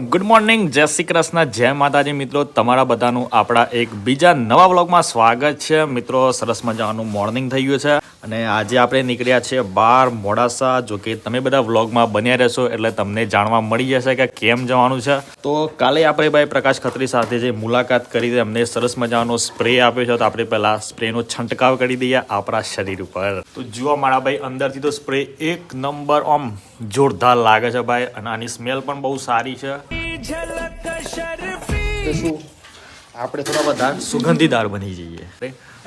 Good morning, જય શ્રી કૃષ્ણ, જય માતાજી મિત્રો. તમારા બધાનું આપણા એક બીજા નવા વ્લોગમાં સ્વાગત છે મિત્રો. સરસ મજાનું મોર્નિંગ થઈ ગયું છે અને આજે આપણે નીકળ્યા છીએ બહાર મોડાસા. જો કે તમે બધા વ્લોગમાં બન્યા રહેશો એટલે તમને જાણવા મળી જશે કે કેમ જવાનું છે. તો કાલે આપણે ભાઈ પ્રકાશ ખત્રી સાથે જે મુલાકાત કરી અમને સરસ મજાનો સ્પ્રે આપ્યો છે, તો આપણે પહેલા સ્પ્રેનો છંટકાવ કરી દઈએ આપણા શરીર ઉપર. તો જુઓ મારા ભાઈ, અંદરથી તો સ્પ્રે એક નંબર આમ જોરદાર લાગે છે ભાઈ, અને આની સ્મેલ પણ બહુ સારી છે. તો શું આપણે થોડા બધા સુગંધીદાર બની જઈએ.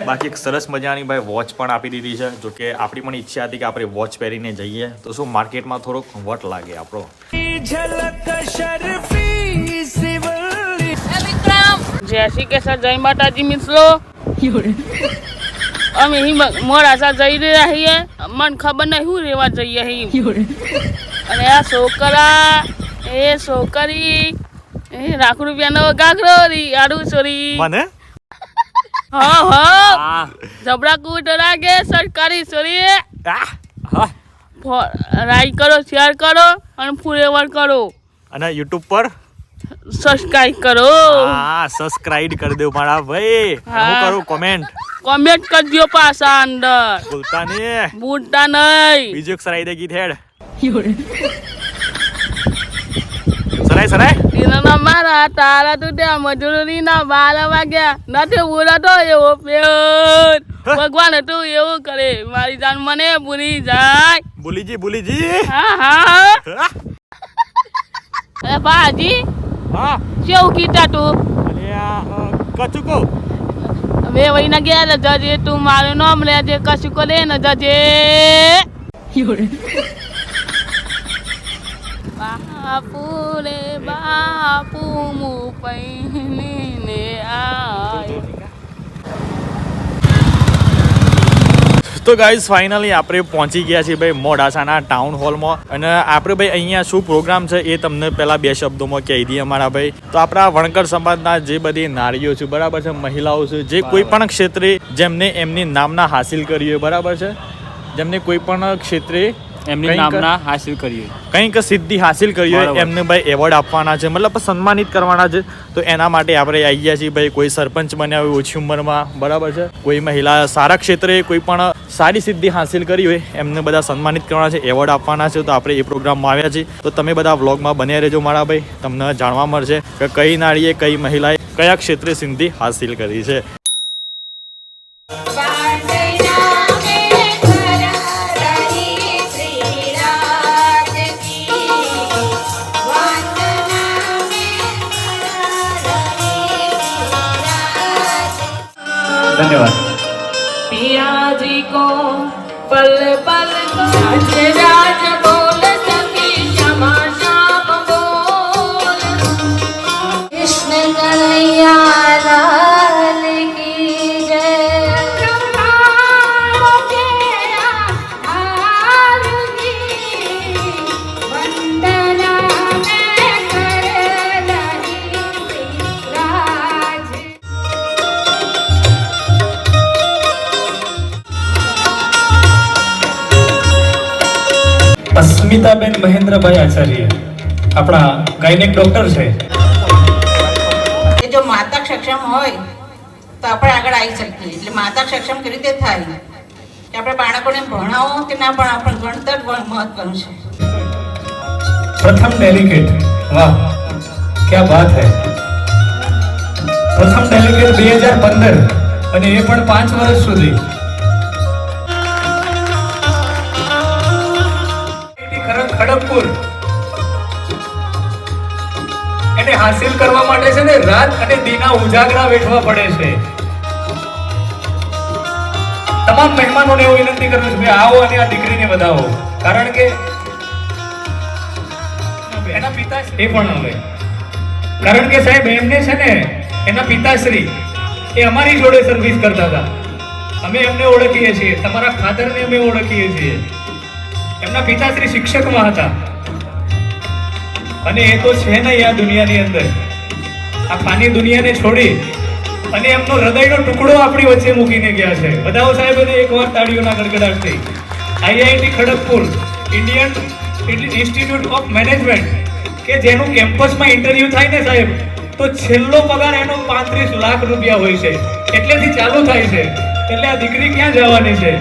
બાકી એક સરસ મજાની ભાઈ વોચ પણ આપી દીધી છે. જો કે આપણી પણ ઈચ્છા હતી કે આપણે વોચ પહેરીને જઈએ તો શું માર્કેટમાં થોડોક વટ લાગે આપણો. જય શ્રી કૃષ્ણ, જય માતાજી મિત્રો. અમે મોડાસા જઈ રહ્યા છીએ. મને ખબર નહીં શું રેવા જઈએ અહીં. અને આ છોકરા એ છોકરી લાખ રૂપિયાનો ગાગરો આડું છોરી મને હા જબરા કૂટ લાગે સરકારી છોરી. લાઈક કરો, શેર કરો અને ફોરએવર કરો અને યુટ્યુબ પર સબસ્ક્રાઇબ કરો. હા, સબસ્ક્રાઇબ કરી દો મારા ભાઈ. હું કરું કોમેન્ટ કરજો પાછા અંદર. ભૂલતા નહીં. બીજું એક સરાઈ દે ગીત હેડ સરાય દિનના મારા તારા તૂટ્યા મજૂરીના 12 વાગ્યા નથી બોલાતો એવો પ્યાર. ભગવાન હતું એવું કરે મારી જાન મને ભૂલી જાય. ભૂલીજી હા અરે બાજી હા કેવું કીધા તું? કચુકો હવે વહીને ગયા જજે, તું મારું નામ લેજે, કશું કરે ને જજે. બાપુ રે બાપુ મું પૈને આયો. તો ગાઈઝ ફાઇનલી આપણે પહોંચી ગયા છીએ ભાઈ મોડાસાના ટાઉન હોલમાં. અને આપણે ભાઈ અહીંયા શું પ્રોગ્રામ છે એ તમને પહેલા 2 શબ્દોમાં કહી દઈએ મારા ભાઈ. તો આપણા વણકર સમાજના જે બધી નારીઓ છે બરાબર છે, મહિલાઓ છે, જે કોઈ પણ ક્ષેત્રે જેમને એમની નામના હાસિલ કરી હોય બરાબર છે, જેમને કોઈ પણ ક્ષેત્રે એમની નામના હાસિલ કરી કંઈક સિદ્ધિ હાસિલ કરી હોય એમને ભાઈ એવોર્ડ આપવાના છે, મતલબ સન્માનિત કરવાના છે. તો એના માટે આપણે આવી ગયા છીએ ભાઈ. કોઈ સરપંચ બન્યા હોય ઓછી ઉંમરમાં બરાબર છે, કોઈ મહિલા સારા ક્ષેત્રે કોઈ પણ સારી સિદ્ધિ હાસિલ કરી હોય એમને બધા સન્માનિત કરવાના છે, એવોર્ડ આપવાના છે. તો આપણે એ પ્રોગ્રામમાં આવ્યા છીએ. તો તમે બધા વ્લોગમાં બન્યા રહેજો મારા ભાઈ. તમને જાણવા મળશે કે કઈ નારીએ કઈ મહિલાએ કયા ક્ષેત્રે સિદ્ધિ હાસિલ કરી છે. ધન્યવાદ. पियाजी को पल पल राज राज बोल सखी क्षमा श्याम बोल. कृष्ण कन्हैया लाल की जय. અસ્મિતાબેન મહેન્દ્રભાઈ આચાર્ય આપણા ગાયનેક ડોક્ટર છે. જો માતા સક્ષમ હોય તો આપણે આગળ આવી શકીએ. એટલે માતા સક્ષમ કેવી રીતે થાય કે આપણે બાળકોને ભણાવો કે ના ભણાવો, પણ ભણતર મહત્વનું છે. પ્રથમ ડેલિગેટ, વાહ ક્યા બાત હૈ. પ્રથમ ડેલિગેટ 2015 અને એ પણ 5 વર્ષ સુધી. ખડગપુર એને હાસિલ કરવા માટે છે ને રાત અને દીના ઉજાગરા વેઠવા પડે છે. તમામ મહેમાનોને એવું વિનંતી કરું છું કે આવો અને આ દીકરીને વધાવો, કારણ કે એના પિતાશ્રી પણ આવે. કારણ કે સાહેબ એમને છે ને એના પિતાશ્રી એ અમારી જોડે સર્વિસ કરતા હતા. અમે એમને ઓળખીએ છીએ, તમારા ફાધરને અમે ઓળખીએ છીએ. એમના પિતાશ્રી શિક્ષકમાં હતા અને એ તો છે નહીં આ દુનિયાની અંદર. આ ફાની દુનિયાને છોડી અને એમનો હૃદયનો ટુકડો આપણી વચ્ચે મૂકીને ગયા છે. બધાઓ સાહેબ એકવાર તાળીઓના ગડગડાટથી. IIT Kharagpur, Indian institute of management કે જેનું કેમ્પસમાં ઇન્ટરવ્યુ થાય ને સાહેબ, તો છેલ્લો પગાર એનો 35 લાખ રૂપિયા હોય છે, એટલેથી ચાલુ થાય છે. એટલે આ દીકરી ક્યાં જવાની છે?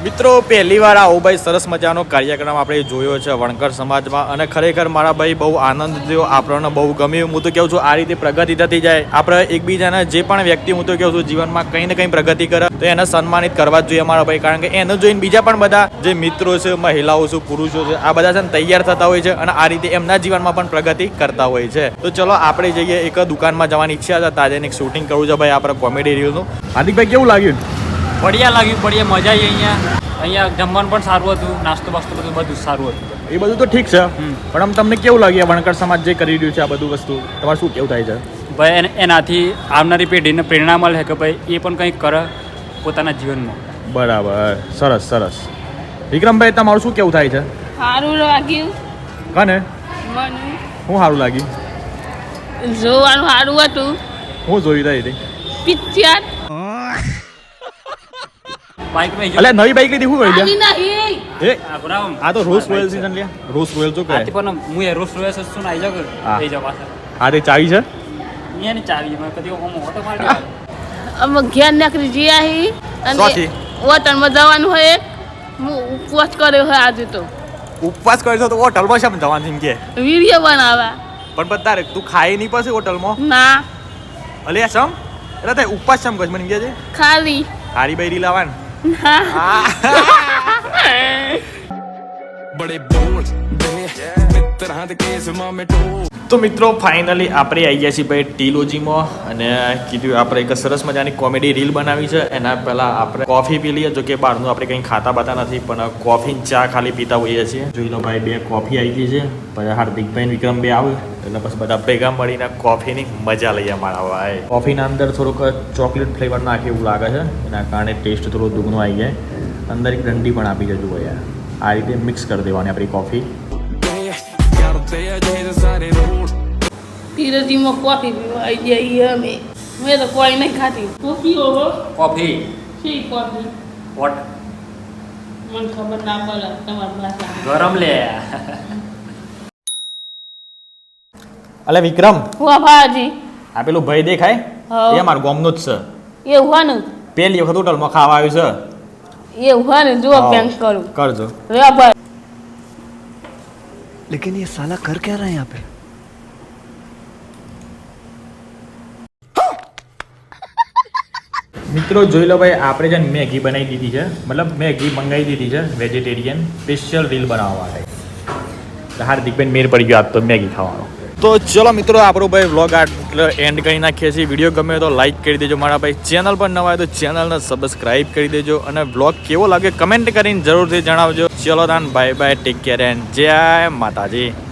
મિત્રો પહેલી વાર આવો ભાઈ સરસ મજાનો કાર્યક્રમ આપણે જોયો છે વણકર સમાજમાં, અને ખરેખર મારા ભાઈ બહુ આનંદ થયો, આપણને બહુ ગમ્યું. હું તો કહું છું આ રીતે પ્રગતિ થતી જાય. આપણે એકબીજાના જે પણ વ્યક્તિ હું તો કહું છું જીવનમાં કંઈ ને કંઈ પ્રગતિ કરે તો એને સન્માનિત કરવા જ જોઈએ મારા ભાઈ, કારણ કે એને જોઈને બીજા પણ બધા જે મિત્રો છે, મહિલાઓ છે, પુરુષો છે, આ બધા છે ને તૈયાર થતા હોય છે અને આ રીતે એમના જીવનમાં પણ પ્રગતિ કરતા હોય છે. તો ચલો આપણે જઈએ. એક દુકાનમાં જવાની ઈચ્છા છે, તાજે એક શૂટિંગ કરવું છે ભાઈ આપણે કોમેડી રીલનું. હાર્દિકભાઈ કેવું લાગ્યું? બઢિયા લાગ્યું, બઢિયા મજા આવી. અહીંયા જમવાનું પણ સારું હતું, નાસ્તો બાસ્તો બધું સારું હતું. એ બધું તો ઠીક છે, પણ આમ તમને કેવું લાગ્યું વણકર સમાજ જે કરી રહ્યું છે આ બધું વસ્તુ, તમારે શું કેવું થાય છે? ભાઈ એનાથી આવનારી પેઢીને પ્રેરણા મળે કે ભાઈ એ પણ કંઈક કરે પોતાના જીવનમાં. બરાબર, સરસ સરસ. વિક્રમભાઈ તમારું શું કેવું થાય છે? સારું લાગ્યું કને મને, શું સારું લાગ્યું? જોવાનું સારું હતું. હું જોયું રહી હતી પિક્ચર બાઇકમાં એટલે નવી બાઈક લીધી શું કરી આવી નહીં. એ આ તો રોઝ રોયલ સીઝન લે, રોઝ રોયલ જો કહે. પણ હું એ રોસ રોયસ છું ને આવી જાવ હા. આવી જાવ પાછા. આ તે ચાવી છે. અહીંયાની ચાવી મેં કદી ઓટો મારી અમે ઘેર નીકળી જઈએ અહીં શોથી? અને હોટલમાં જવાનું હોય. હું ઉપવાસ કર્યો હોય આજે તો, ઉપવાસ કરશો તો હોટલમાં શેમ જવાનું એમ કે? વિડીયો બનાવવા. પણ બતારે તું ખાઈ નહીં પછી હોટલમાં? ના, અલે શમ એટલે તે ઉપવાસ શમ કર મને એમ કે છે ખાલી હારી બૈરી લાવવાનું. ના. बड़े बोल दे मित्र हाथ केस में टोल. તો મિત્રો ફાઇનલી આપણે આવી ગયા છીએ ભાઈ ટીલોજીમાં, અને કીધું આપણે એક સરસ મજાની કોમેડી રીલ બનાવી છે. એના પહેલાં આપણે કોફી પી લઈએ, જો કે બહારનું આપણે કંઈ ખાતા બાતા નથી, પણ કોફી ચા ખાલી પીતા હોઈએ છીએ. જોઈ લો ભાઈ 2 કોફી આવી ગઈ છે, પછી હાર્દિકભાઈ વિક્રમ બે આવે એટલે પછી બધા ભેગા મળીને કોફીની મજા લઈએ મારા ભાઈ. કોફીના અંદર થોડુંક ચોકલેટ ફ્લેવર નાખે એવું લાગે છે, એના કારણે ટેસ્ટ થોડો દુગનો આવી જાય. અંદર એક ડંડી પણ આપી છે જુઓ યાર. આ રીતે મિક્સ કરી દેવાની આપણી કોફી. करते हैं सारे रोड. પિરોજીમાં કોફી પીવા આવી જઈએ અમે. મેં તો કોઈ નહીં ખાતી. કોફી ઓહો કોફી શી કોફી વોટ મને ખબર ના પડે તમારી ભાષા. ગરમ લે. અલે વિક્રમ, હું ભાજી આ પેલું ભાઈ દેખાય હા. એ અમારા ગામનો જ છે. એવું હોય ને, પહેલી વખત હોટલમાં ખાવા આવ્યું છે. એવું હોય ને, જો હા. બેંક કરું કરજો. રે ભાઈ. लेकिन ये साला कर क्या रहा है यहाँ पे? મિત્રો જોઈ લો ભાઈ, આપણે છે ને મેગી બનાવી દીધી છે, મતલબ મેગી મંગાવી દીધી છે વેજીટેરિયન, સ્પેશિયલ રીલ બનાવવા માટે. હાર્દિકભાઈ મેર પડી ગયો આજ તો મેગી ખાવાનો. તો ચલો મિત્રો, આપણો ભાઈ વ્લોગ આટલે એન્ડ કરી નાખીએ છીએ. વિડીયો ગમે તો લાઈક કરી દેજો મારા ભાઈ. ચેનલ પર નવા હોય તો ચેનલને સબસ્ક્રાઈબ કરી દેજો, અને વ્લોગ કેવો લાગે કમેન્ટ કરીને જરૂરથી જણાવજો. ચલો તાન, bye bye, take care and જય માતાજી.